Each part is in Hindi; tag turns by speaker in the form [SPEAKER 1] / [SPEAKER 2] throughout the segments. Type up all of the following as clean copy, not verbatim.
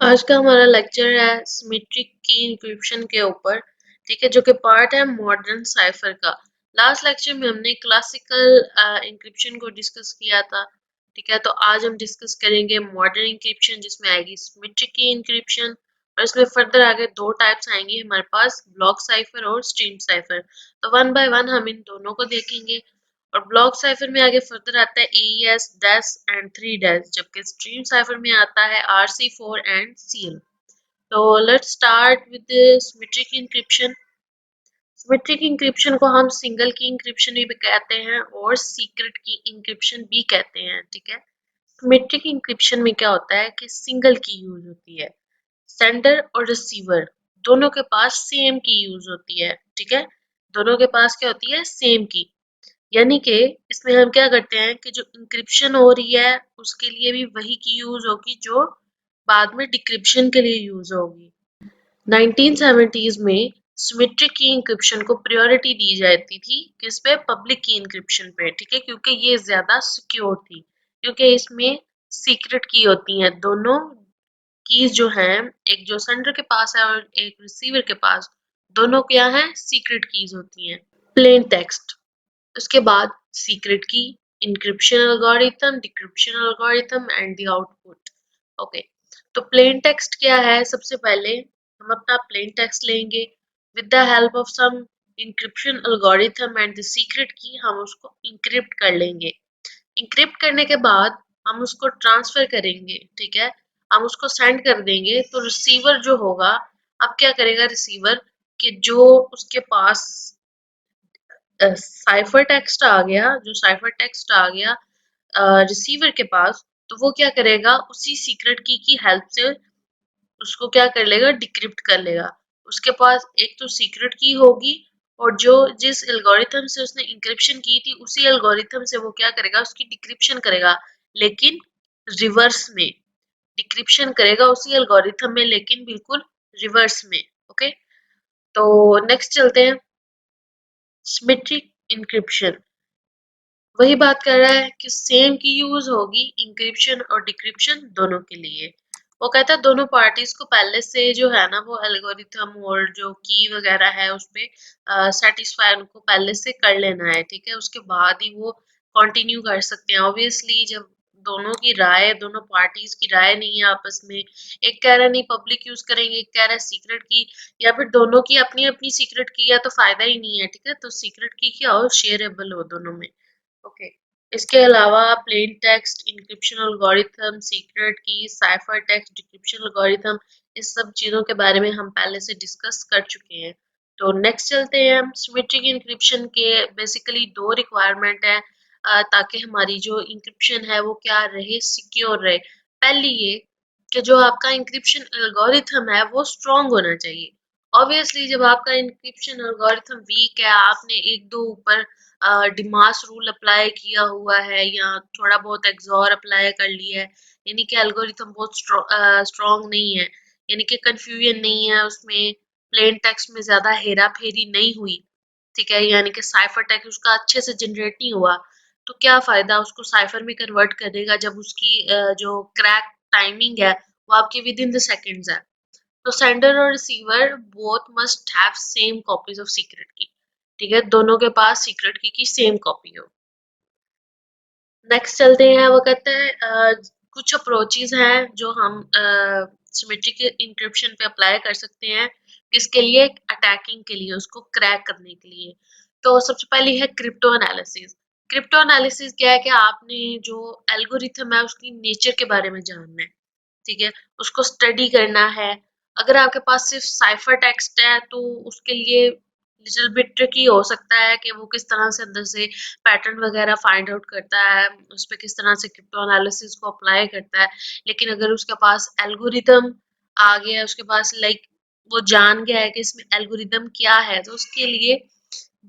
[SPEAKER 1] आज का हमारा लेक्चर है सिमेट्रिक की इंक्रिप्शन के ऊपर। ठीक है, जो कि पार्ट है मॉडर्न साइफर का। लास्ट लेक्चर में हमने क्लासिकल इंक्रिप्शन को डिस्कस किया था। ठीक है, तो आज हम डिस्कस करेंगे मॉडर्न इंक्रिप्शन, जिसमें आएगी सिमेट्रिक की इंक्रिप्शन, और इसमें फर्दर आगे दो टाइप्स आएंगे हमारे पास, ब्लॉक साइफर और स्ट्रीम साइफर। तो वन बाय वन हम इन दोनों को देखेंगे। और ब्लॉक साइफर में आगे फर्दर आता है एईएस, डैश एंड 3 डैश, जबकि स्ट्रीम साइफर में आता है RC4 एंड सीएल। तो let's start with symmetric encryption. Symmetric encryption को हम सिंगल की इंक्रिप्शन भी कहते हैं और सीक्रेट की इंक्रिप्शन भी कहते हैं। ठीक है, सिमेट्रिक इंक्रिप्शन में क्या होता है कि सिंगल की यूज होती है, सेंडर और रिसीवर दोनों के पास सेम की यूज होती है। ठीक है, दोनों के पास क्या होती है, सेम की। यानी कि इसमें हम क्या करते हैं कि जो इंक्रिप्शन हो रही है उसके लिए भी वही की यूज होगी जो बाद में डिक्रिप्शन के लिए यूज होगी। 1970s में सिमेट्रिक की इंक्रिप्शन को प्रायोरिटी दी जाती थी, किस पे, पब्लिक की इंक्रिप्शन पे। ठीक है, क्योंकि ये ज्यादा सिक्योर थी, क्योंकि इसमें सीक्रेट की होती हैं दोनों कीज जो हैं, एक जो सेंडर के पास है और एक रिसीवर के पास, दोनों क्या है, सीक्रेट कीज होती हैं। प्लेन टेक्स्ट, उसके बाद secret key, encryption algorithm, decryption algorithm and the output. Okay, तो प्लेन टेक्स्ट क्या है? सबसे पहले हम अपना प्लेन टेक्स्ट लेंगे, with the help of some encryption algorithm and the secret key हम उसको इंक्रिप्ट कर लेंगे। इंक्रिप्ट करने के बाद हम उसको ट्रांसफर करेंगे। ठीक है, हम उसको सेंड कर देंगे, तो रिसीवर जो होगा, अब क्या करेगा रिसीवर, कि जो उसके पास साइफर टेक्स्ट आ गया, जो साइफर टेक्स्ट आ गया रिसीवर के पास, तो वो क्या करेगा, उसी सीक्रेट की हेल्प से उसको क्या कर लेगा, डिक्रिप्ट कर लेगा। उसके पास एक तो सीक्रेट की होगी, और जो जिस एल्गोरिथम से उसने इंक्रिप्शन की थी उसी एल्गोरिथम से वो क्या करेगा, उसकी डिक्रिप्शन करेगा, लेकिन रिवर्स में। डिक्रिप्शन करेगा उसी एल्गोरिथम में, लेकिन बिल्कुल रिवर्स में। ओके, तो नेक्स्ट चलते हैं, सिमेट्रिक इंक्रिप्शन। वही बात कर रहा है कि सेम की यूज होगी इंक्रिप्शन और डिक्रिप्शन दोनों के लिए। वो कहता है दोनों पार्टीज को पहले से जो है ना, वो एल्गोरिथम और जो की वगैरह है उस पे सेटिस्फाई उनको पहले से कर लेना है। ठीक है, उसके बाद ही वो कंटिन्यू कर सकते हैं। ऑब्वियसली जब दोनों की राय, दोनों पार्टीज की राय नहीं है आपस में, एक कह रहा नहीं पब्लिक यूज करेंगे, एक कह रहा है सीक्रेट की, या फिर दोनों की अपनी अपनी सीक्रेट की है, तो फायदा ही नहीं है। ठीक है, तो सीक्रेट की क्या हो, शेयरेबल हो दोनों में। ओके, इसके अलावा plain text encryption algorithm, secret key, cipher text decryption algorithm, इस सब चीजों के बारे में हम पहले से डिस्कस कर चुके हैं। तो नेक्स्ट चलते हैं हम, सिमेट्रिक इंक्रिप्शन के बेसिकली दो रिक्वायरमेंट है ताकि हमारी जो इंक्रिप्शन है वो क्या रहे, सिक्योर रहे। पहली ये कि जो आपका इंक्रिप्शन एल्गोरिथम है वो स्ट्रांग होना चाहिए। ऑब्वियसली जब आपका इंक्रिप्शन एल्गोरिथम वीक है, आपने एक दो ऊपर डिमास रूल अप्लाई किया हुआ है या थोड़ा बहुत एक्सॉर अप्लाई कर लिया है, यानी कि एल्गोरिथम बहुत स्ट्रॉन्ग नहीं है, यानी कि कंफ्यूजन नहीं है उसमें, प्लेन टेक्स्ट में ज्यादा हेरा फेरी नहीं हुई। ठीक है, यानी कि साइफर टेक्स्ट उसका अच्छे से जनरेट नहीं हुआ, तो क्या फायदा उसको साइफर में कन्वर्ट करेगा जब उसकी जो क्रैक टाइमिंग है वो आपकी विद इन द सेकेंड्स है। तो सेंडर और receiver both must have same copies of secret की। ठीक है, दोनों के पास सीक्रेट की सेम कॉपी हो। नेक्स्ट चलते हैं, वो कहते हैं कुछ अप्रोचेज हैं जो हम सिमेट्रिक इंक्रिप्शन पे अप्लाई कर सकते हैं, किसके लिए, अटैकिंग के लिए, उसको क्रैक करने के लिए। तो सबसे पहली है क्रिप्टो एनालिसिस। क्रिप्टो एनालिसिस क्या है कि आपने जो एल्गोरिथम है उसकी नेचर के बारे में जानना है। ठीक है, उसको स्टडी करना है। अगर आपके पास सिर्फ साइफर टेक्स्ट है तो उसके लिए लिटिल बिट ट्रिकी हो सकता है कि वो किस तरह से अंदर से पैटर्न वगैरह फाइंड आउट करता है, उस पर किस तरह से क्रिप्टो एनालिसिस को अप्लाई करता है। लेकिन अगर उसके पास एल्गोरिदम आ गया, उसके पास लाइक वो जान गया है कि इसमें एल्गोरिदम क्या है, तो उसके लिए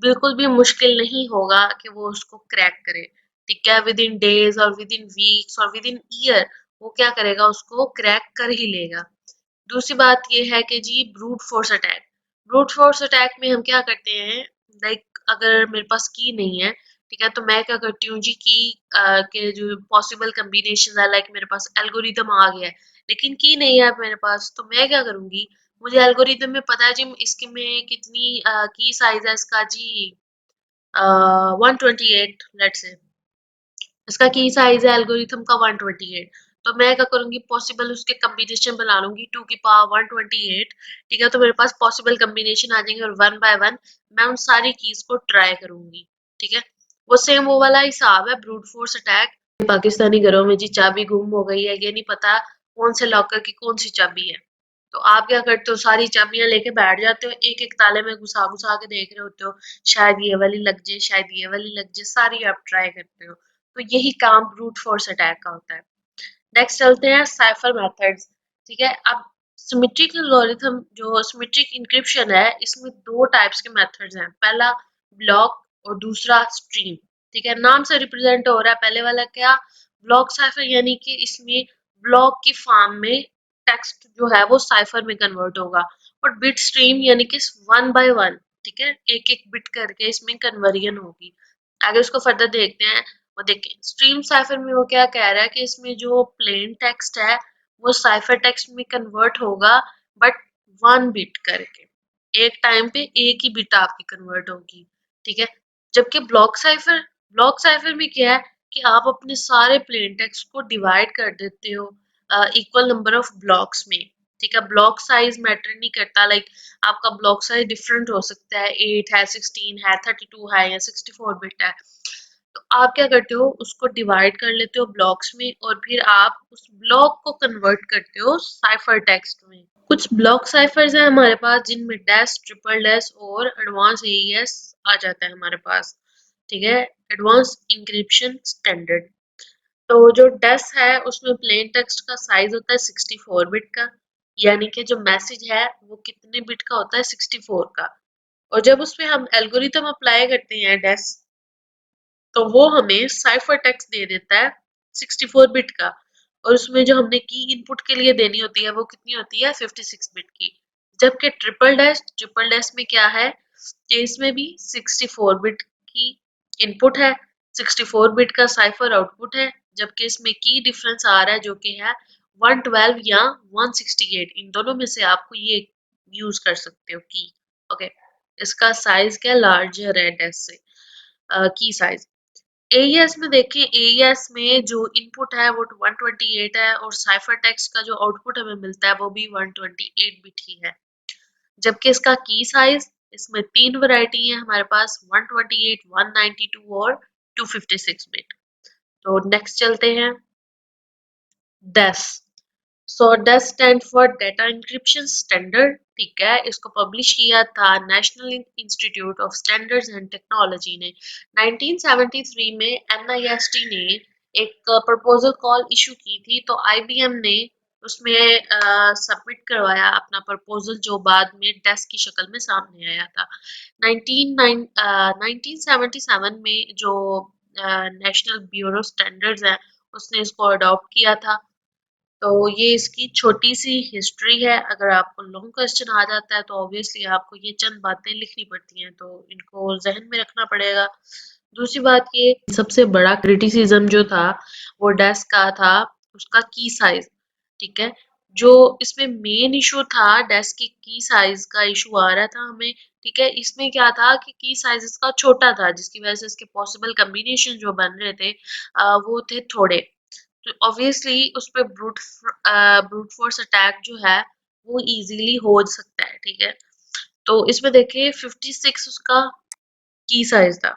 [SPEAKER 1] बिल्कुल भी मुश्किल नहीं होगा कि वो उसको क्रैक करे। ठीक है, विद इन डेज और विद इन वीक्स और विद इन ईयर वो क्या करेगा, उसको क्रैक कर ही लेगा। दूसरी बात ये है कि जी brute force attack. Brute force attack में हम क्या करते हैं, लाइक अगर मेरे पास की नहीं है ठीक है। तो मैं क्या करती हूँ जी की के जो पॉसिबल कम्बिनेशन है, लाइक मेरे पास एल्गोरिदम आ गया है लेकिन की नहीं है मेरे पास, तो मैं क्या करूंगी, मुझे एल्गोरिदम में पता है जी इसके में कितनी की साइज है इसका जी 128 लेट्स से, इसका की साइज है एल्गोरिथम का 128। तो मैं क्या करूंगी, पॉसिबल उसके कम्बिनेशन बना लूंगी 2 की पावर 128। ठीक है, तो मेरे पास पॉसिबल कम्बिनेशन आ जाएंगे और वन बाय वन मैं उन सारी कीज को ट्राई करूंगी। ठीक है, वो सेम वो वाला हिसाब है ब्रूट फोर्स अटैक। पाकिस्तानी घरों में जी चाबी गुम हो गई है, ये नहीं पता कौन से लॉकर की कौन सी चाबी है, तो आप क्या करते हो, सारी चाबियां लेके बैठ जाते हो, एक एक ताले में घुसा घुसा के देख रहे होते हो, शायद ये वाली लग जाए, शायद ये वाली लग जाए, सारी आप ट्राई करते हो। तो यही काम ब्रूट फोर्स अटैक का होता है। नेक्स्ट चलते हैं साइफर मेथड्स। ठीक है, अब सिमेट्रिक एल्गोरिथम जो सिमेट्रिक इंक्रिप्शन है, इसमें दो टाइप्स के मेथड्स हैं, पहला ब्लॉक और दूसरा स्ट्रीम। ठीक है, नाम से रिप्रेजेंट हो रहा है, पहले वाला क्या, ब्लॉक साइफर, यानी कि इसमें ब्लॉक की फॉर्म में टेक्स्ट जो है वो साइफर में कन्वर्ट होगा, और बिट स्ट्रीम यानी कि वन बाय वन, ठीक है, एक एक बिट करके इसमें कन्वर्जन होगी। आगे उसको फर्दर देखते हैं। वो देखिए स्ट्रीम साइफर में वो क्या कह रहा है कि इसमें जो प्लेन टेक्स्ट है वो साइफर टेक्स्ट में कन्वर्ट होगा, बट वन बिट करके, एक टाइम पे एक ही बिट आपकी कन्वर्ट होगी। ठीक है, जबकि ब्लॉक साइफर में क्या है कि आप अपने सारे प्लेन टेक्स्ट को डिवाइड कर देते हो इक्वल नंबर ऑफ ब्लॉक्स में। ठीक है, ब्लॉक साइज मैटर नहीं करता, लाइक आपका ब्लॉक साइज डिफरेंट हो सकता है, 8 है, 16 है, 32 है या 64 बिट है। तो आप क्या करते हो, उसको डिवाइड कर लेते हो ब्लॉक्स में और फिर आप उस ब्लॉक को कन्वर्ट करते हो साइफर टेक्स्ट में। कुछ ब्लॉक साइफर्स हैं हमारे पास जिनमें डैश, ट्रिपल डैश और एडवांस एईएस आ जाता है हमारे पास। ठीक है, एडवांस इंक्रिप्शन स्टैंडर्ड। तो जो डैश है उसमें प्लेन टेक्स्ट का साइज होता है 64 बिट का, यानी कि जो मैसेज है वो कितने बिट का होता है, 64 का। और जब उसमें हम एल्गोरिथम अप्लाई करते हैं डैश, तो वो हमें साइफर टेक्स्ट दे देता है 64 बिट का, और उसमें जो हमने की इनपुट के लिए देनी होती है वो कितनी होती है, 56 बिट की। जबकि ट्रिपल डैश में क्या है कि इसमें भी 64 बिट की इनपुट है, 64 बिट का साइफर आउटपुट है, जबकि इसमें की डिफरेंस आ रहा है जो कि है 112 या 168। इन दोनों में से आपको ये यूज कर सकते हो की। ओके, इसका साइज क्या लार्जर है डैश से, की साइज। एईएस में देखें, एईएस में जो इनपुट है वो 128 है और साइफर टेक्स्ट का जो आउटपुट हमें मिलता है वो भी 128 बिट ही है। जबकि इसका की साइज, इसमें तीन वैरायटी है हमारे पास, 128, 192 और 256 बिट। तो नेक्स्ट चलते हैं DES. So DES stand for data encryption standard. ठीक है, इसको पब्लिश किया था national institute of standards and technology ने 1973 में। एनआईएसटी ने एक प्रपोजल कॉल इशू की थी, तो आईबीएम ने उसमें सबमिट करवाया अपना प्रपोजल, जो बाद में डेस की शक्ल में सामने आया था। 1977 में जो नेशनल ब्यूरो स्टैंडर्ड्स है उसने इसको अडॉप्ट किया था। तो ये इसकी छोटी सी हिस्ट्री है। अगर आपको लॉन्ग क्वेश्चन आ जाता है तो ऑब्वियसली आपको ये चंद बातें लिखनी पड़ती हैं, तो इनको जहन में रखना पड़ेगा। दूसरी बात, ये सबसे बड़ा क्रिटिसिज्म जो था वो डेस्क का था, उसका की साइज। ठीक है, जो इसमें मेन इशू था डेस्क की साइज का इशू आ रहा था हमें। ठीक है, इसमें क्या था कि की साइज इसका छोटा था, जिसकी वजह से इसके पॉसिबल कम्बिनेशन जो बन रहे थे वो थे थोड़े। तो ऑब्वियसली उस पे ब्रूट फोर्स अटैक जो है वो इजीली हो सकता है। ठीक है, तो इसमें देखिए 56 उसका की साइज था,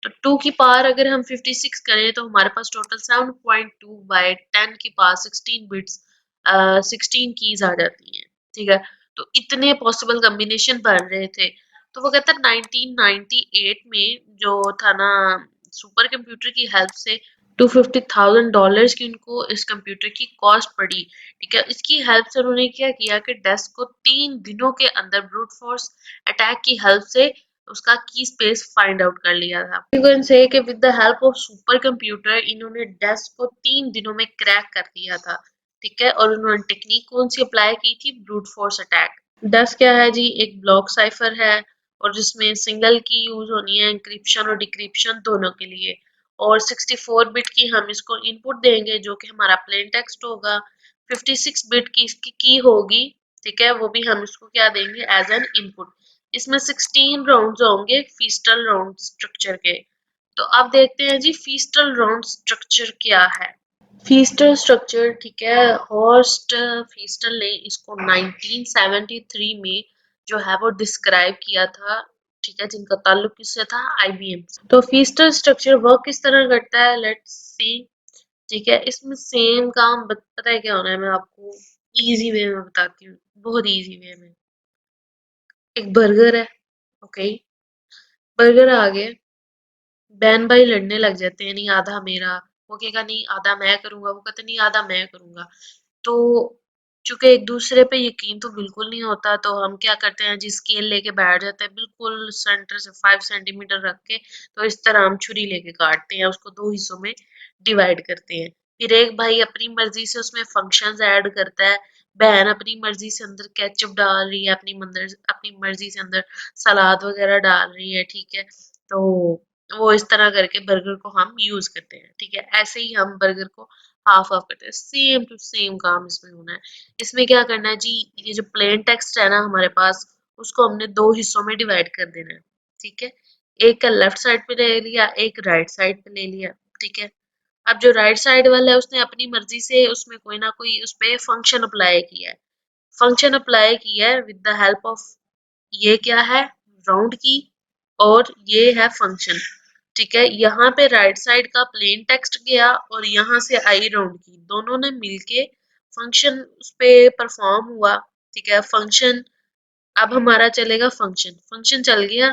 [SPEAKER 1] तो 2 की पावर अगर हम 56 करें तो हमारे पास टोटल 7.2 बाय 10 की पावर 16 बिट्स 16 कीज आ जाती हैं। ठीक है, तो इतने पॉसिबल कम्बिनेशन बन रहे थे। तो वो कहता है 1998 में जो था ना, सुपर कंप्यूटर की हेल्प से $250,000 की उनको इस कंप्यूटर की कॉस्ट पड़ी। ठीक है, इसकी हेल्प से उन्होंने क्या किया कि डेस्क को 3 दिनों के अंदर ब्रूट फोर्स अटैक की हेल्प से उसका की स्पेस फाइंड आउट कर लिया था। यू कैन से कि with the help of super computer इन्होंने डेस्क को 3 दिनों में क्रैक कर दिया था। ठीक है, और उन्होंने टेक्निक कौन सी अप्लाई की थी, ब्रूट फोर्स अटैक। डेस्क क्या है जी, एक ब्लॉक साइफर है और जिसमें सिंगल की यूज होनी है इंक्रिप्शन और डिक्रिप्शन दोनों के लिए। और 64 बिट की हम इसको इनपुट देंगे जो कि हमारा प्लेन टेक्स्ट होगा। 56 बिट की इसकी की होगी, ठीक है, वो भी हम इसको क्या देंगे एज एन इनपुट। इसमें 16 राउंड्स होंगे फीस्टल राउंड स्ट्रक्चर के। तो अब देखते हैं जी फीस्टल राउंड स्ट्रक्चर क्या है। फीस्टल स्ट्रक्चर, ठीक है, हॉर्स्ट फीस्टल ने इसको 1973 में जो है वो डिस्क्राइब किया था, ठीक है, जिनका ताल्लुक किससे था, आईबीएम। तो फीस्टल स्ट्रक्चर वर्क किस तरह करता है, लेट्स सी। ठीक है, इसमें सेम काम पता है क्या होना है, मैं आपको इजी वे में बताती हूँ, बहुत इजी वे में। एक बर्गर है, ओके, बर्गर आ गए, बहन भाई लड़ने लग जाते हैं, नहीं आधा मेरा, वो कहेगा नहीं आधा मैं करूंगा, वो कहते नहीं आधा मैं करूंगा। तो चूंकि एक दूसरे पे यकीन तो बिल्कुल नहीं होता, तो हम क्या करते हैं जी स्केल लेके बैठ जाते हैं बिल्कुल सेंटर से 5 सेंटीमीटर रख के। तो इस तरह हम छुरी लेके काटते हैं, उसको दो हिस्सों में डिवाइड करते हैं। फिर एक भाई अपनी मर्जी से उसमें फंक्शंस ऐड करता है, बहन अपनी मर्जी से अंदर केचप डाल रही है, अपनी मर्जी से अंदर सलाद वगैरह डाल रही है, ठीक है। तो वो इस तरह करके बर्गर को हम यूज करते हैं, ठीक है। ऐसे ही हम बर्गर को हाफ हाफ करते हैं, सेम टू सेम काम इसमें होना है। इसमें क्या करना है जी, ये जो प्लेन टेक्स्ट है ना हमारे पास, उसको हमने दो हिस्सों में डिवाइड कर देना है, ठीक है। एक का लेफ्ट साइड पे ले लिया, एक राइट साइड पे ले लिया, ठीक है। अब जो राइट साइड वाला है उसने अपनी मर्जी से उसमें कोई ना कोई उस पे फंक्शन अप्लाई किया है, फंक्शन अप्लाई किया है विद द हेल्प ऑफ, ये क्या है, राउंड की, और ये है फंक्शन, ठीक है। यहाँ पे राइट साइड का प्लेन टेक्स्ट गया और यहाँ से आई राउंड की, दोनों ने मिलके फंक्शन उस पे परफॉर्म हुआ, ठीक है। फंक्शन अब हमारा चलेगा, फंक्शन फंक्शन चल गया,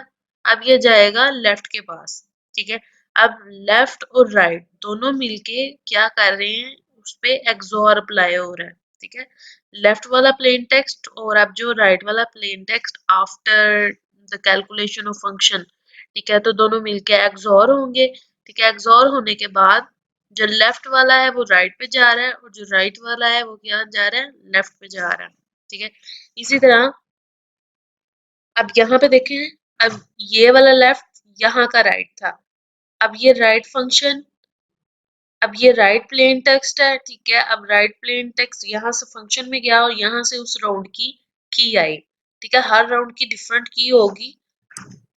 [SPEAKER 1] अब ये जाएगा लेफ्ट के पास, ठीक है। अब लेफ्ट और राइट दोनों मिलके क्या कर रहे हैं, उस पे एक्सोर अप्लाई हो रहा है, ठीक है। लेफ्ट वाला प्लेन टेक्स्ट और अब जो राइट वाला plain text after the calculation of function, ठीक है, तो दोनों मिलके एक्सोर होंगे, ठीक है। एक्सोर होने के बाद जो लेफ्ट वाला है वो राइट पे जा रहा है और जो राइट वाला है वो क्या जा रहा है, लेफ्ट पे जा रहा है, ठीक है। इसी तरह अब यहाँ पे देखें, अब ये वाला लेफ्ट यहाँ का राइट था, अब ये राइट फंक्शन, अब ये राइट प्लेन टेक्स्ट है, ठीक है। अब राइट प्लेन टेक्स्ट यहाँ से फंक्शन में गया और यहाँ से उस राउंड की आई, ठीक है। हर राउंड की डिफरेंट की होगी,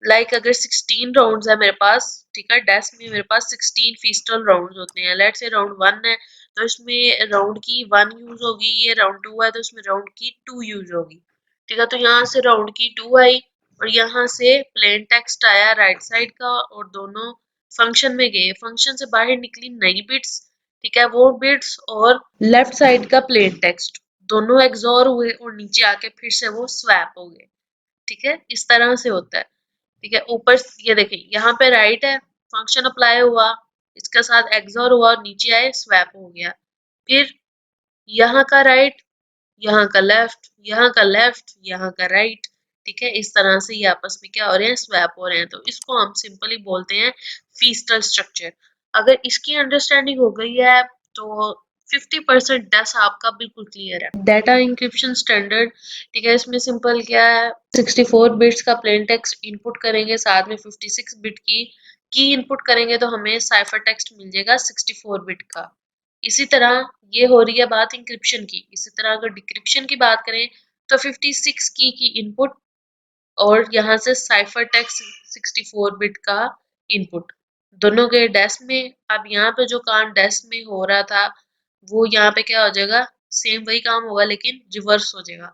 [SPEAKER 1] लाइक अगर 16 राउंड्स है मेरे पास, ठीक है, डेस्क में मेरे पास 16 फीस्टल राउंड्स होते हैं, लेट्स से राउंड 1 है तो इसमें राउंड की 1 यूज होगी, ये राउंड 2 है तो इसमें राउंड की 2 यूज होगी, ठीक है। तो यहाँ से राउंड की 2 आई और यहाँ से प्लेन टेक्स्ट आया राइट साइड का और दोनों फंक्शन में गए, फंक्शन से बाहर निकली नई बिट्स, ठीक है, वो बिट्स और लेफ्ट साइड का प्लेन टेक्स्ट दोनों एक्सोर हुए और नीचे आके फिर से वो स्वैप हो गए, ठीक है। इस तरह से होता है, ठीक है। ऊपर ये देखिए यहाँ पे राइट है, फंक्शन अप्लाई हुआ, इसके साथ एक्सोर हुआ और नीचे आए स्वैप हो गया। फिर यहाँ का राइट, यहाँ का लेफ्ट, यहाँ का लेफ्ट, यहाँ का राइट, ठीक है। इस तरह से ये आपस में क्या हो रहे हैं, स्वैप हो रहे हैं। तो इसको हम सिंपली बोलते हैं फीस्टल स्ट्रक्चर। अगर इसकी अंडरस्टैंडिंग हो गई है तो 50% डेस आपका बिल्कुल क्लियर है। डाटा इंक्रिप्शन स्टैंडर्ड, ठीक है, इसमें सिंपल क्या है, 64 बिट्स का प्लेन टेक्स्ट इनपुट करेंगे, साथ में 56 बिट की इनपुट करेंगे तो हमें साइफर टेक्स्ट मिल जाएगा 64 बिट का। इसी तरह ये हो रही है बात इंक्रिप्शन की, इसी तरह अगर डिक्रिप्शन की बात करें तो 56 की इनपुट और यहाँ से साइफर टेक्स्ट 64 बिट का इनपुट, दोनों गए डेस्क में। अब यहाँ पे जो काम डेस्क में हो रहा था वो यहाँ पे क्या हो जाएगा, सेम वही काम होगा लेकिन रिवर्स हो जाएगा,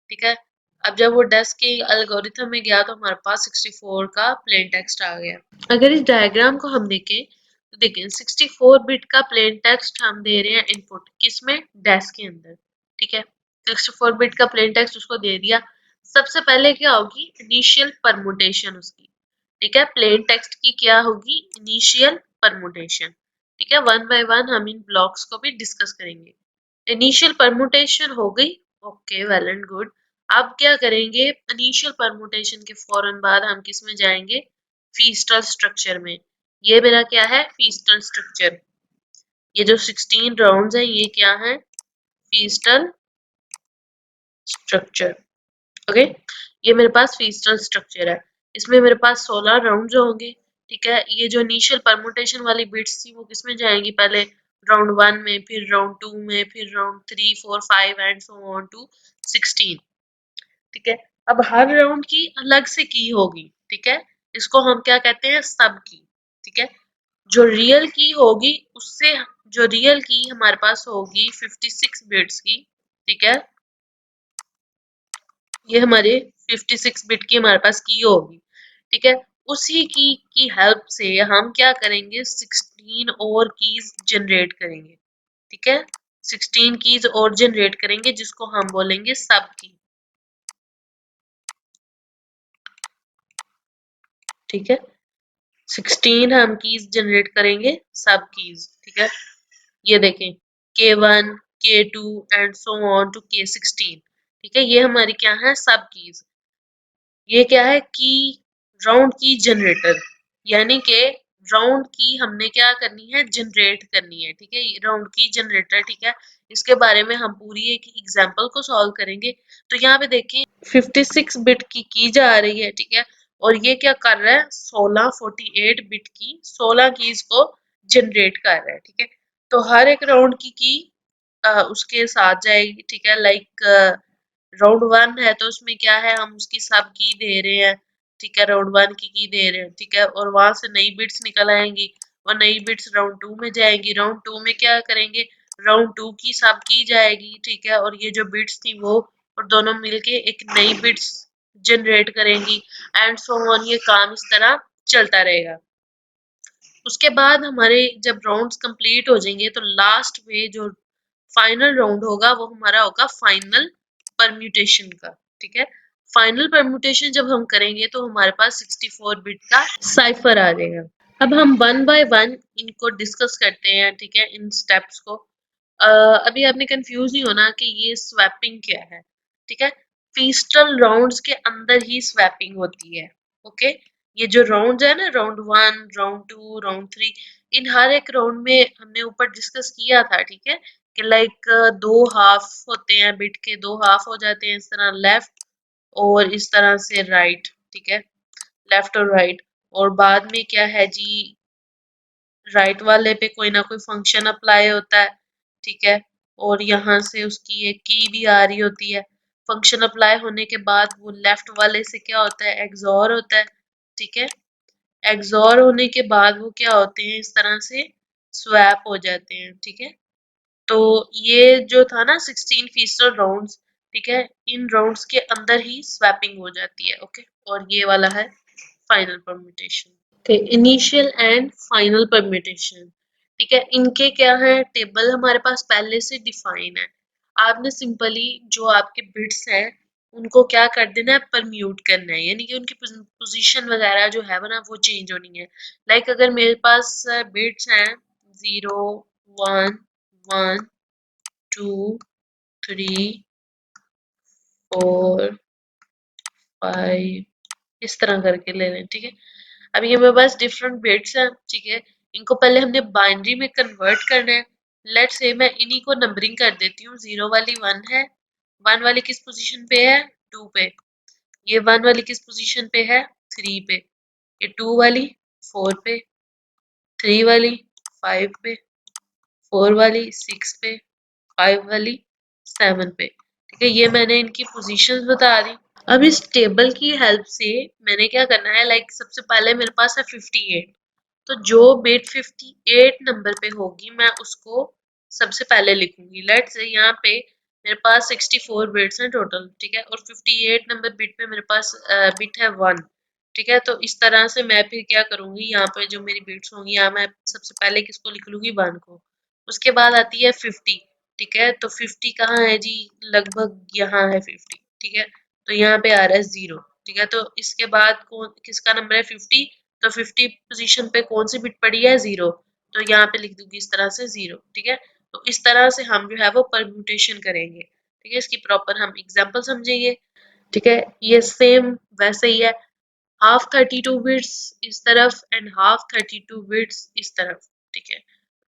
[SPEAKER 1] ठीक है। अब जब वो डेस्क के एल्गोरिथम में गया तो हमारे पास 64 का प्लेन टेक्स्ट आ गया। अगर इस डायग्राम को हम देखें तो देखें 64 बिट का प्लेन टेक्स्ट हम दे रहे हैं इनपुट किसमें, डेस्क के अंदर, ठीक है। 64 बिट का प्लेन टेक्स्ट उसको दे दिया, सबसे पहले क्या होगी, इनिशियल परमुटेशन उसकी, ठीक है। प्लेन टेक्स्ट की क्या होगी, इनिशियल परमुटेशन, ठीक है। वन बाय वन हम इन ब्लॉक्स को भी डिस्कस करेंगे। इनिशियल परमुटेशन हो गई, ओके, वेल एंड गुड। अब क्या करेंगे, इनिशियल परमुटेशन के फौरन बाद हम किस में जाएंगे, फीस्टल स्ट्रक्चर में। ये मेरा क्या है, फीस्टल स्ट्रक्चर। ये जो 16 राउंड्स हैं ये क्या है, फीस्टल स्ट्रक्चर, ओके। ये मेरे पास फीस्टल स्ट्रक्चर है। इसमें मेरे पास 16 राउंड होंगे, ठीक है। ये जो इनिशियल परमुटेशन वाली बिट्स थी वो किसमें जाएंगी, पहले राउंड 1 में, फिर राउंड 2 में, फिर round 3 4 5 and so on to 16, ठीक है। अब हर राउंड की अलग से की होगी, ठीक है। इसको हम क्या कहते हैं, सब की, ठीक है। जो रियल की होगी उससे, जो रियल की हमारे पास होगी 56 बिट्स की, ठीक है। ये हमारे 56 बिट की हमारे पास की होगी, ठीक है। उसी की हेल्प से हम क्या करेंगे, 16 और कीज जनरेट करेंगे, ठीक है। 16 कीज और जनरेट करेंगे जिसको हम बोलेंगे सब की, ठीक है। 16 हम कीज जनरेट करेंगे सब कीज, ठीक है। ये देखें, K1 K2 and so on to K16, ठीक है। ये हमारी क्या है, सब कीज। ये क्या है, की राउंड की जनरेटर, यानी कि राउंड की हमने क्या करनी है, जनरेट करनी है, ठीक है। राउंड की जनरेटर, ठीक है। इसके बारे में हम पूरी एक एग्जांपल को सॉल्व करेंगे। तो यहाँ पे देखें 56 बिट की जा रही है, ठीक है। और ये क्या कर रहा है, 48 बिट की 16 कीज को जनरेट कर रहा है, ठीक है। तो हर एक राउंड की उसके साथ जाएगी, ठीक है। लाइक राउंड 1 है तो उसमें क्या है, हम उसकी सब की दे रहे हैं, ठीक है। राउंड 1 की दे रहे हैं, ठीक है। और वहां से नई बिट्स निकल आएंगी और नई बिट्स राउंड 2 में जाएंगी। राउंड 2 में क्या करेंगे, राउंड 2 की सब की जाएगी, ठीक है। और ये जो बिट्स थी वो और दोनों मिलके एक नई बिट्स जनरेट करेंगी एंड सो ऑन। ये काम इस तरह चलता रहेगा। उसके बाद हमारे जब राउंड्स कंप्लीट हो जाएंगे तो लास्ट में जो फाइनल राउंड होगा वो हमारा होगा फाइनल परम्यूटेशन का, ठीक है। फाइनल परम्यूटेशन जब हम करेंगे तो हमारे पास 64 बिट का साइफर आ जाएगा। अब हम वन बाय वन इनको डिस्कस करते हैं, ठीक है, इन स्टेप्स को। अभी आपने कंफ्यूज नहीं होना कि ये स्वैपिंग क्या है, ठीक है। फीस्टल राउंड्स के अंदर ही स्वैपिंग होती है, ओके। ये जो राउंड है ना, राउंड 1 राउंड 2 राउंड 3, इन हर एक राउंड में हमने ऊपर डिस्कस किया था, ठीक है, कि लाइक दो हाफ होते हैं, बिट के दो हाफ हो जाते हैं, इस तरह लेफ्ट और इस तरह से राइट, ठीक है। लेफ्ट और राइट, और बाद में क्या है जी, राइट वाले पे कोई ना कोई फंक्शन अप्लाई होता है, ठीक है। और यहाँ से उसकी एक की भी आ रही होती है। फंक्शन अप्लाई होने के बाद वो लेफ्ट वाले से क्या होता है, एक्सॉर होता है, ठीक है। एक्सॉर होने के बाद वो क्या होते हैं, इस तरह से स्वैप हो जाते हैं, ठीक है। तो ये जो था ना 16 फीसद राउंड्स, ठीक है, इन राउंड्स के अंदर ही स्वैपिंग हो जाती है, ओके। और ये वाला है final permutation, okay. Initial and final permutation, ठीक है, इनके क्या है, टेबल हमारे पास पहले से डिफाइन है। आपने सिंपली जो आपके बिट्स हैं उनको क्या कर देना है, परम्यूट करना है, यानी कि उनकी पोजीशन वगैरह जो है ना वो चेंज होनी है। लाइक अगर मेरे पास बिट्स हैं 0 1 1 2 3 4 5, इस तरह करके ले लें, ठीक है। अब ये मेरे पास डिफरेंट बिट्स हैं, ठीक है। इनको पहले हमने बाइनरी में कन्वर्ट करना है। लेट्स से मैं इन्हीं को नंबरिंग कर देती हूँ। 0 वाली 1 है, 1 वाली किस पोजीशन पे है, 2 पे। ये 1 वाली किस पोजीशन पे है, 3 पे। ये 2 वाली 4 पे, 3 वाली 5 पे, 4 वाली 6 पे, 5 वाली 7 पे, ठीक है। ये मैंने इनकी पोजीशंस बता दी। अब इस टेबल की हेल्प से मैंने क्या करना है, लाइक सबसे पहले मेरे पास है 58, तो जो बिट 58 नंबर पे होगी मैं उसको सबसे पहले लिखूंगी। लेट्स से यहाँ पे मेरे पास 64 बिट्स हैं टोटल, ठीक है। और 58 नंबर बिट पे मेरे पास बिट है 1, ठीक है। तो इस तरह से मैं फिर क्या करूंगी, यहाँ पे जो मेरी बिट्स होंगी, यहाँ मैं सबसे पहले किसको लिख लूंगी, 1 को। उसके बाद आती है 50, ठीक है। तो 50 कहाँ है जी, लगभग यहाँ है 50, ठीक है। तो यहाँ पे आ रहा है 0, ठीक है। तो इसके बाद कौन किसका नंबर है, 50। तो 50 पोजीशन पे कौन सी बिट पड़ी है, 0। तो यहाँ पे लिख दूंगी इस तरह से 0, ठीक है। तो इस तरह से हम जो है वो परम्यूटेशन करेंगे, ठीक है। इसकी प्रॉपर हम एग्जांपल समझेंगे, ठीक है। ये सेम वैसे ही है, हाफ 32 बिट्स इस तरफ एंड हाफ 32 बिट्स इस तरफ, ठीक है।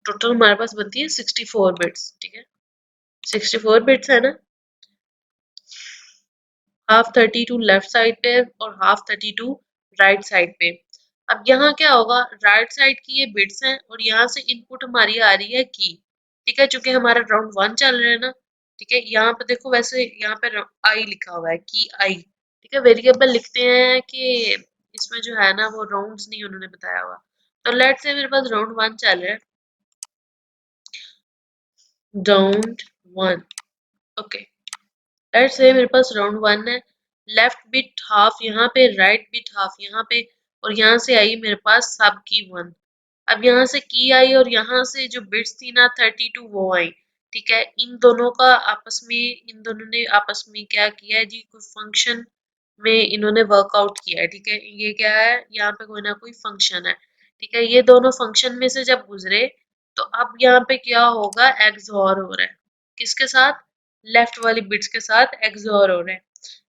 [SPEAKER 1] टोटल हमारे पास बनती है 64 बिट्स, ठीक है। 64 बिट्स है ना, हाफ 32 लेफ्ट साइड पे और हाफ 32 राइट साइड पे। अब यहाँ क्या होगा, राइट साइड की ये बिट्स हैं और यहाँ से इनपुट हमारी आ रही है की। ठीक है, चूंकि हमारा राउंड 1 चल रहा है ना। ठीक है, यहाँ पे देखो, वैसे यहाँ पे आई लिखा हुआ है, की आई। ठीक है, वेरिएबल लिखते हैं कि इसमें जो है ना वो राउंड्स नहीं उन्होंने बताया हुआ। तो लेट से मेरे पास राउंड 1 चल रहा है, राउंड 1। ओके, लेट्स से मेरे पास राउंड 1 है। लेफ्ट बिट हाफ यहाँ पे, राइट बिट हाफ यहाँ पे, और यहाँ से आई मेरे पास सब की 1। अब यहाँ से की आई और यहाँ से जो बिट्स थी ना 32 वो आई। ठीक है, इन दोनों का आपस में, इन दोनों ने आपस में क्या किया है जी, कुछ फंक्शन में इन्होंने वर्कआउट किया है। ठीक है, ये क्या है, यहाँ पे कोई ना कोई फंक्शन है। ठीक है, ये दोनों फंक्शन में से जब गुजरे तो अब यहाँ पे क्या होगा, एक्सऑर हो रहा है। किसके साथ, लेफ्ट वाली बिट्स के साथ एक्सऑर हो रहे हैं।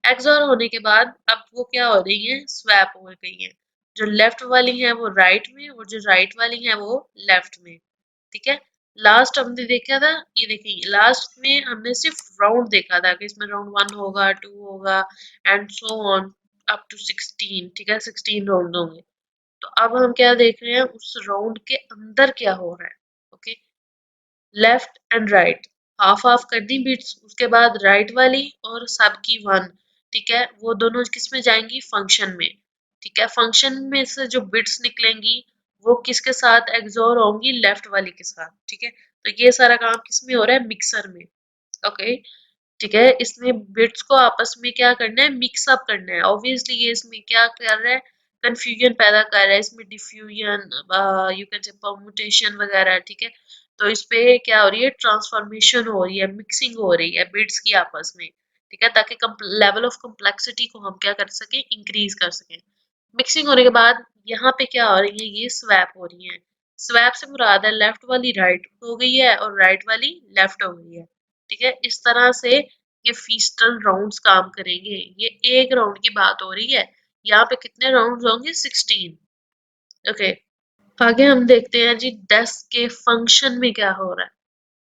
[SPEAKER 1] एक्सऑर होने के बाद अब वो क्या हो रही है, स्वैप हो गई है। जो लेफ्ट वाली है वो राइट में और जो राइट वाली है वो लेफ्ट में। ठीक है, लास्ट हमने देखा था, ये देखिए लास्ट में हमने सिर्फ राउंड देखा था कि इसमें राउंड 1 होगा, 2 होगा and so on up to 16। ठीक है, 16 राउंड होंगे। तो अब हम क्या देख रहे हैं, उस राउंड के अंदर क्या हो रहा है। Okay, left and right half half कर दी बिट्स, उसके बाद राइट वाली और सब की 1। ठीक है, वो दोनों किस में जाएंगी, फंक्शन में। ठीक है, फंक्शन में से जो बिट्स निकलेंगी वो किसके साथ एक्सोर होंगी, लेफ्ट वाली के साथ। ठीक है, तो ये सारा काम किस में हो रहा है, मिक्सर में। ओके, ठीक है, इसमें बिट्स को आपस में क्या करना है, मिक्स अप करना है। ऑब्वियसली ये इसमें क्या कर रहा है, कंफ्यूजन पैदा कर रहा है, इसमें डिफ्यूजन, यू कैन से परमुटेशन वगैरह। ठीक है, तो इस पे क्या हो रही है, ट्रांसफॉर्मेशन हो रही है, मिक्सिंग हो रही है बिट्स की आपस में। ठीक है, ताकि लेवल ऑफ कम्प्लेक्सिटी को हम क्या कर सकें, इंक्रीज कर सकें। मिक्सिंग होने के बाद यहाँ पे क्या हो रही है, ये स्वैप हो रही है। स्वैप से मुराद है लेफ्ट वाली राइट हो गई है और राइट वाली लेफ्ट हो गई है। ठीक है, इस तरह से ये फीस्टल राउंड्स काम करेंगे। ये एक राउंड की बात हो रही है, यहाँ पे कितने राउंड्स होंगे, 16। ओके, आगे हम देखते हैं जी डेस्क के फंक्शन में क्या हो रहा है।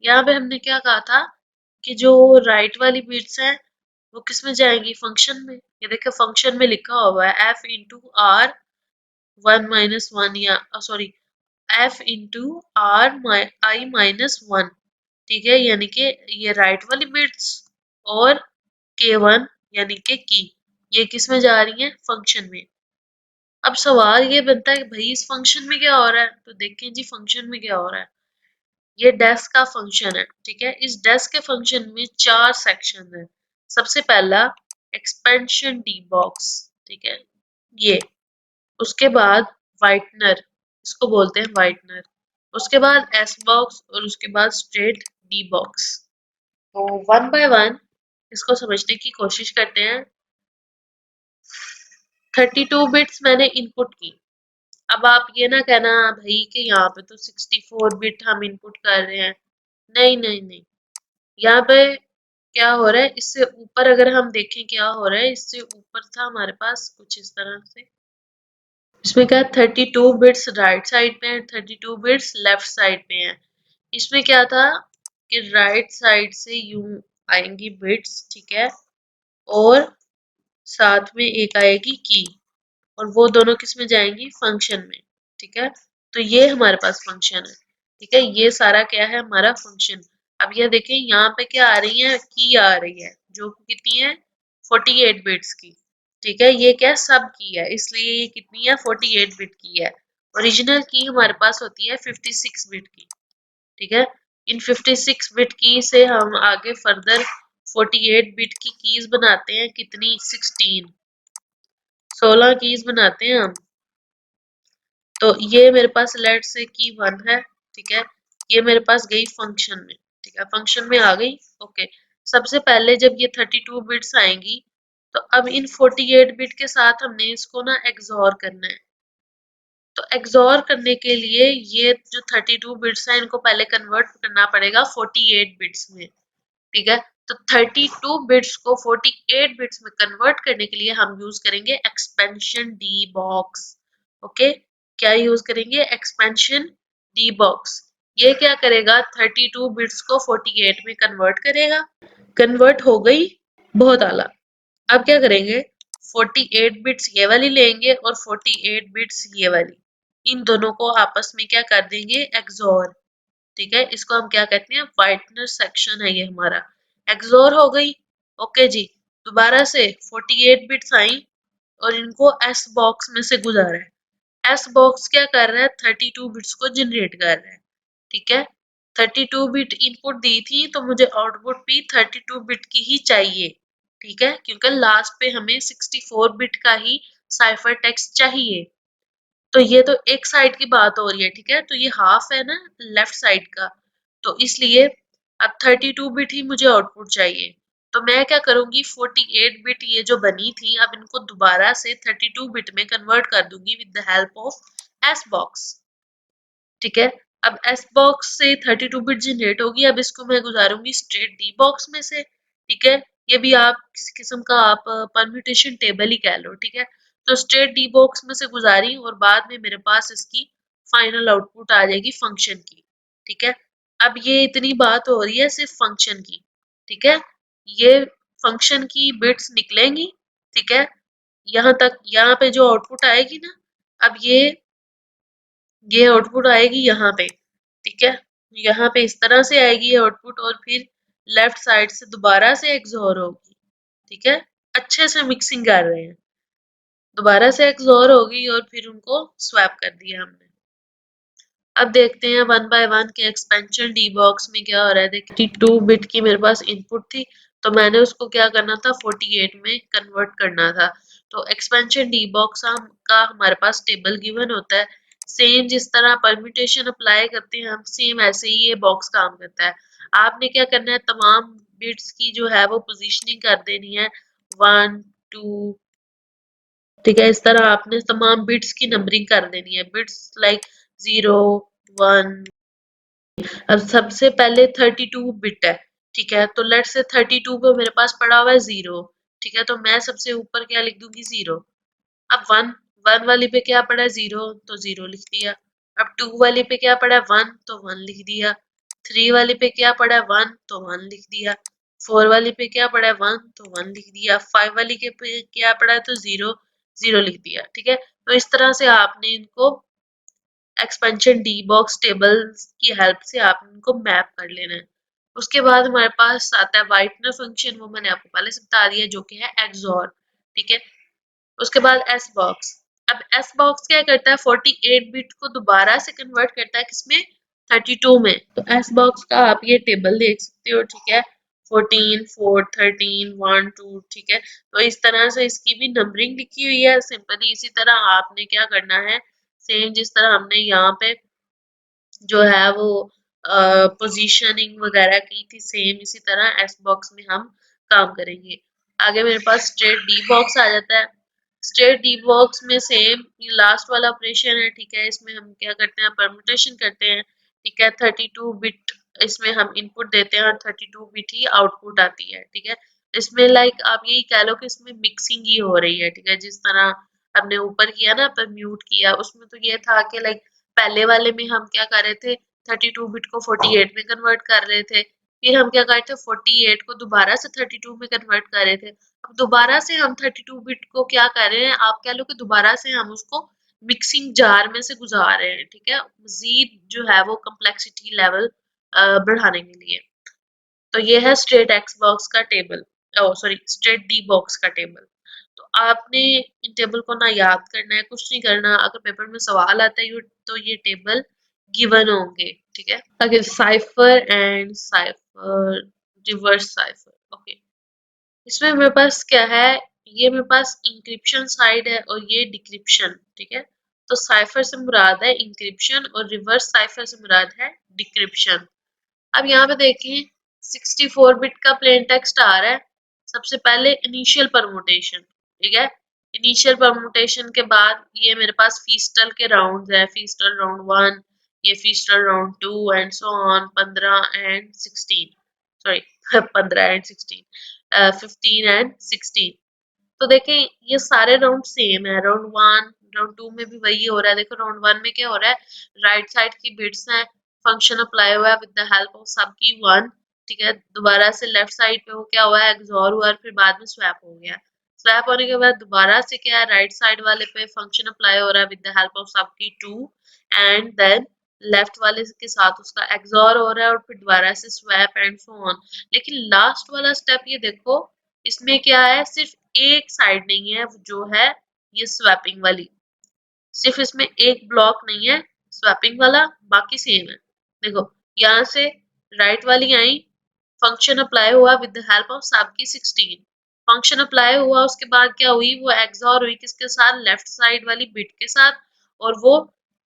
[SPEAKER 1] यहाँ पे हमने क्या कहा था कि जो राइट वाली बिट्स हैं वो किस में जाएंगी, फंक्शन में। ये देखो फंक्शन में लिखा हुआ है एफ इंटू आर 1 - 1, या सॉरी एफ इंटू आर आई -1। ठीक है, यानी कि ये राइट वाली बिट्स और K1 यानी कि की, ये किस में जा रही है, फंक्शन में। अब सवाल ये बनता है कि भाई इस फंक्शन में क्या हो रहा है, तो देखें जी फंक्शन में क्या हो रहा है। ये डेस्क का फंक्शन है। ठीक है, इस डेस्क के फंक्शन में 4 सेक्शन है। सबसे पहला एक्सपेंशन डी बॉक्स। ठीक है, ये, उसके बाद वाइटनर, इसको बोलते हैं वाइटनर। उसके बाद एस बॉक्स और उसके बाद स्ट्रेट डी बॉक्स। तो वन बाय वन इसको समझने की कोशिश करते हैं। 32 बिट्स मैंने इनपुट की। अब आप ये ना कहना भाई कि यहाँ पे तो 64 बिट हम इनपुट कर रहे हैं। नहीं नहीं नहीं, यहाँ पे क्या हो रहा है, इससे ऊपर अगर हम देखें क्या हो रहा है, इससे ऊपर था हमारे पास कुछ इस तरह से। इसमें क्या 32 बिट्स राइट साइड पे है, 32 बिट्स लेफ्ट साइड पे हैं। इसमें क्या था कि राइट साइड से यूं आएंगी बिट्स। ठीक है, और साथ में एक आएगी की, और वो दोनों किस में जाएंगी, फंक्शन में। ठीक है, तो ये हमारे पास फंक्शन है। ठीक है, ये सारा क्या है, हमारा फंक्शन। अब ये देखें यहाँ पे क्या आ रही है, की आ रही है, जो कितनी है, 48 बिट्स की। ठीक है, ये क्या सब की है, इसलिए ये कितनी है, 48 बिट की है। ओरिजिनल की हमारे पास होती है 56 बिट की। ठीक है, इन 56 बिट की से हम आगे फर्दर 48 बिट की कीज बनाते हैं, कितनी, 16 कीज बनाते हैं हम। तो ये मेरे पास लेट से की 1 है। ठीक है, ये मेरे पास गई फंक्शन में। ठीक है, फंक्शन में आ गई। ओके, सबसे पहले जब ये 32 बिट्स आएंगी तो अब इन 48 बिट के साथ हमने इसको ना एक्सॉर करना है। तो एक्सॉर करने के लिए ये जो 32 बिट्स हैं इनको पहले कन्वर्ट करना पड़ेगा 48 बिट्स में। ठीक है, तो 32 बिट्स को 48 बिट्स में कन्वर्ट करने के लिए हम यूज करेंगे एक्सपेंशन डी बॉक्स। ओके, क्या यूज करेंगे, एक्सपेंशन डी बॉक्स। ये क्या करेगा, 32 बिट्स को 48 में कन्वर्ट करेगा। कन्वर्ट हो गई, बहुत आला। अब क्या करेंगे, 48 बिट्स ये वाली लेंगे और 48 बिट्स ये वाली, इन दोनों को आपस में क्या कर देंगे, एक्सोर। ठीक है, इसको हम क्या कहते हैं, व्हाइटनर सेक्शन है ये हमारा, एक्सोर हो गई। ओके जी, दोबारा से 48 बिट्स आई और इनको एस बॉक्स में से गुजारा है। एस बॉक्स क्या कर रहा है, 32 बिट्स को जनरेट कर रहा है। ठीक है, 32 बिट इनपुट दी थी तो मुझे आउटपुट भी 32 बिट की ही चाहिए। ठीक है, क्योंकि लास्ट पे हमें 64 बिट का ही साइफर टेक्स्ट चाहिए। तो ये तो एक साइड की बात हो रही है। ठीक है, तो ये हाफ है ना लेफ्ट साइड का, तो इसलिए अब 32 बिट ही मुझे आउटपुट चाहिए। तो मैं क्या करूंगी, 48 बिट ये जो बनी थी अब इनको दोबारा से 32 बिट में कन्वर्ट कर दूंगी with the help of S box. ठीक है, अब एस बॉक्स से 32 बिट जनरेट होगी, अब इसको मैं गुजारूंगी स्ट्रेट डी बॉक्स में से। ठीक है, ये भी आप किसी किस्म का आप परम्यूटेशन टेबल ही कह लो। ठीक है, तो स्ट्रेट डी बॉक्स में से गुजारी और बाद में मेरे पास इसकी फाइनल आउटपुट आ जाएगी फंक्शन की। ठीक है, अब ये इतनी बात हो रही है सिर्फ फंक्शन की। ठीक है, ये फंक्शन की बिट्स निकलेंगी। ठीक है, यहाँ तक, यहाँ पे जो आउटपुट आएगी ना, अब ये आउटपुट आएगी यहाँ पे। ठीक है, यहाँ पे इस तरह से आएगी ये आउटपुट और फिर लेफ्ट साइड से दोबारा से एक्सोर होगी। ठीक है, अच्छे से मिक्सिंग कर रहे हैं, दोबारा से एक्सोर होगी और फिर उनको स्वैप कर दिया हमने। अब देखते हैं वन बाय वन के एक्सपेंशन डी बॉक्स में क्या हो रहा है। देखिए 32 बिट की मेरे पास इनपुट थी, तो मैंने उसको क्या करना था, 48 में कन्वर्ट करना था। तो एक्सपेंशन डी बॉक्स का हमारे पास टेबल गिवन होता है। सेम जिस तरह परम्यूटेशन अप्लाई करते हैं हम, सेम ऐसे ही ये बॉक्स काम करता है। आपने क्या करना है, तमाम बिट्स की जो है वो पोजीशनिंग कर देनी है, 1 2। ठीक है, इस तरह आपने तमाम बिट्स की नंबरिंग कर देनी है, बिट्स लाइक 0 1। अब सबसे पहले 32 बिट है। ठीक है, तो लेट्स से 32 पे मेरे पास पड़ा हुआ है 0। ठीक है, तो मैं सबसे ऊपर क्या लिख दूंगी, 0। अब 1, 1 वाली पे क्या पड़ा है, 0, तो 0 लिख दिया। अब 2 वाली पे क्या पड़ा है, 1, तो 1 लिख दिया। 3 वाली पे क्या पड़ा है, 1, तो 1 लिख दिया। 4 वाली पे क्या पड़ा है, 1, तो 1 लिख दिया। 5 वाली के पे क्या पड़ा है, तो 0, 0 लिख दिया। ठीक है, तो इस तरह से आपने इनको एक्सपेंशन डी बॉक्स टेबल की हेल्प से आप इनको मैप कर लेना है। उसके बाद हमारे पास आता है व्हाइटनर फंक्शन, वो मैंने आपको पहले से बता दिया, जो कि है एक्सोर। ठीक है, उसके बाद एस बॉक्स। अब एस बॉक्स क्या करता है, 48 बिट को दोबारा से कन्वर्ट करता है किसमें, 32 में। तो एस बॉक्स का आप ये टेबल देख सकते हो। ठीक है, 14 4 13 1 2। ठीक है, तो इस तरह से इसकी भी नंबरिंग लिखी हुई है सिंपली। इसी तरह आपने क्या करना है, सेम जिस तरह हमने यहाँ पे जो है वो पोजीशनिंग वगैरह की थी, सेम इसी तरह एस बॉक्स में हम काम करेंगे। आगे मेरे पास स्ट्रेट डी बॉक्स आ जाता है। स्ट्रेट डी बॉक्स में सेम लास्ट वाला ऑपरेशन है। ठीक है, इसमें हम क्या करते हैं, परम्यूटेशन करते हैं। ठीक है, 32 बिट इसमें हम इनपुट देते हैं और 32 बिट ही आउटपुट आती है। ठीक है, इसमें लाइक आप यही कह लो कि इसमें मिक्सिंग ही हो रही है। ठीक है, जिस तरह हमने ऊपर किया ना, पर म्यूट किया, उसमें तो ये था कि लाइक पहले वाले में हम क्या कर रहे थे, 32 बिट को 48 में कन्वर्ट कर रहे थे। फिर हम क्या कर रहे थे, 48 को दोबारा से 32 में कन्वर्ट कर रहे थे। अब दोबारा से हम 32 बिट को क्या कर रहे हैं, आप कह लो कि दोबारा से हम उसको मिक्सिंग जार में से गुजार रहे हैं। ठीक है, मजीद जो है वो कम्प्लेक्सिटी लेवल बढ़ाने के लिए। तो ये है स्ट्रेट एक्स बॉक्स का टेबल, ओ सॉरी स्ट्रेट डी बॉक्स का टेबल। तो आपने इन टेबल को ना याद करना है, कुछ नहीं करना। अगर पेपर में सवाल आता है तो ये टेबल गिवन होंगे। ठीक है, अगर cipher and cipher, reverse cipher. Okay, इसमें मेरे पास क्या है, ये मेरे पास इंक्रिप्शन साइड है और ये डिक्रिप्शन। ठीक है, तो साइफर से मुराद है इंक्रिप्शन और रिवर्स साइफर से मुराद है डिक्रिप्शन। अब यहाँ पे देखिए 64 बिट का प्लेन टेक्स्ट आ रहा है। सबसे पहले इनिशियल परमुटेशन। ठीक है, इनिशियल परमुटेशन के बाद ये मेरे पास फीस्टल के राउंड है, फीस्टल राउंड 1, ये Feistel round 2 and so on, 15 and 16, sorry 15 and 16, 15 and 16। तो देखें ये सारे राउंड सेम है, राउंड 1 राउंड 2 में भी वही हो रहा है। देखो राउंड 1 में क्या हो रहा है, राइट साइड की बिट्स हैं, फंक्शन अप्लाई हुआ है विद द हेल्प ऑफ सब की 1। ठीक है, दोबारा से लेफ्ट साइड पे वो क्या हुआ है, एक्सोर हुआ और फिर बाद में स्वैप हो गया। स्वैप होने के बाद दोबारा से क्या है, राइट साइड वाले पे फंक्शन अप्लाई हो रहा है विद द हेल्प ऑफ सब की 2, एंड देन लेफ्ट वाले के साथ उसका एक्सॉर हो रहा है और फिर दोबारा से स्वैप एंड सो ऑन। लेकिन लास्ट वाला स्टेप ये देखो, इसमें क्या है, सिर्फ एक साइड नहीं है जो है ये स्वैपिंग वाली, सिर्फ इसमें एक ब्लॉक नहीं है स्वैपिंग वाला, बाकी सेम है। देखो यहाँ से राइट वाली आई, फंक्शन अप्लाई हुआ विद द हेल्प ऑफ सब की 16, फंक्शन अप्लाई हुआ, उसके बाद क्या हुई, वो एक्सॉर हुई किसके साथ, लेफ्ट साइड वाली बिट के साथ, और वो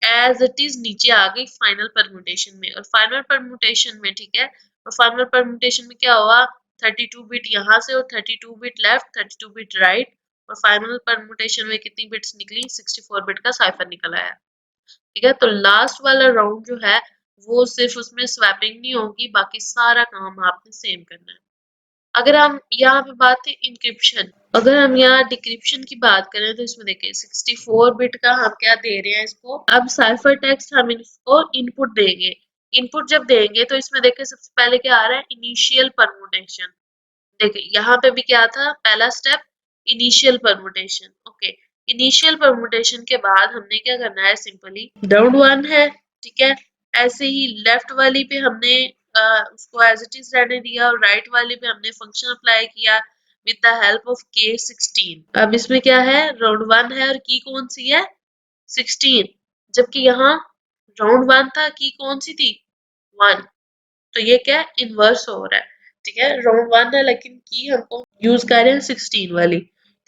[SPEAKER 1] एज इट इज नीचे आ गई फाइनल परम्यूटेशन में। और फाइनल परम्यूटेशन में ठीक है, और फाइनल परम्यूटेशन में क्या हुआ, 32 बिट यहाँ से और 32 बिट लेफ्ट, 32 बिट राइट, और फाइनल परम्यूटेशन में कितनी बिट्स निकली, 64 बिट का साइफर निकल आया। ठीक है, तो लास्ट वाला राउंड जो है वो सिर्फ उसमें स्वैपिंग नहीं होगी, बाकी सारा काम आपने सेम करना है। अगर हम यहाँ पे बात है इंक्रिप्शन, अगर हम यहाँ डिक्रिप्शन की बात करें तो इसमें देखिए 64 बिट का हम क्या दे रहे हैं इसको, अब साइफर टेक्स्ट हम इसको इनपुट देंगे। इनपुट जब देंगे तो इसमें देखिए सबसे पहले क्या आ रहा है, इनिशियल परमुटेशन। देखिए यहाँ पे भी क्या था, पहला step initial permutation. Okay, initial permutation के बाद हमने क्या करना है, सिंपली राउंड 1 है, ठीक है, ऐसे ही लेफ्ट वाली पे हमने उसको एज इट इज रहने दिया, और राइट वाली पे हमने फंक्शन अप्लाई किया with the help of k16। अब इसमें क्या है, राउंड 1 है और की कौन सी है, 16, जबकि यहाँ राउंड 1 था, की कौन सी थी, 1, तो ये क्या इनवर्स हो रहा है। ठीक है, राउंड 1 है लेकिन की हमको यूज कर रहे हैं 16 वाली।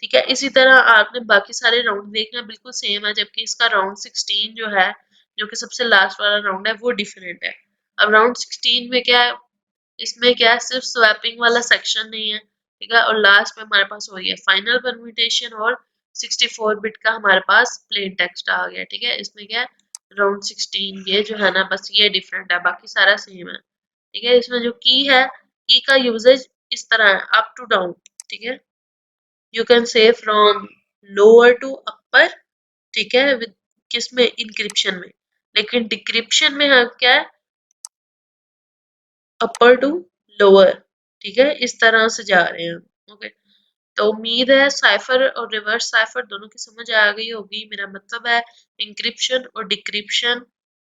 [SPEAKER 1] ठीक है, इसी तरह आपने बाकी सारे राउंड देखना बिल्कुल सेम है, जबकि इसका राउंड 16 जो है, जो कि सबसे लास्ट वाला राउंड है, वो डिफरेंट है। अब राउंड 16 में क्या है, इसमें क्या है, सिर्फ स्वैपिंग वाला सेक्शन नहीं है, ठीक है, और लास्ट में हमारे पास हो गया फाइनल परम्यूटेशन, और 64 बिट का हमारे पास प्लेन टेक्स्ट आ गया। ठीक है, इसमें क्या है राउंड 16 ये जो है ना, बस ये डिफरेंट है, बाकी सारा सेम है। ठीक है, इसमें जो की है, की का यूजेज इस तरह है, अप टू डाउन। ठीक है, you can say from lower to upper, ठीक है, विद किस में, इंक्रिप्शन में। लेकिन डिक्रिप्शन में हम क्या है, अपर टू लोअर। ठीक है, इस तरह से जा रहे हैं। ओके, तो उम्मीद है साइफर और रिवर्स साइफर दोनों की समझ आ गई होगी। मेरा मतलब है इंक्रिप्शन और डिक्रिप्शन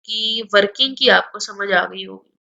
[SPEAKER 1] की वर्किंग की आपको समझ आ गई होगी।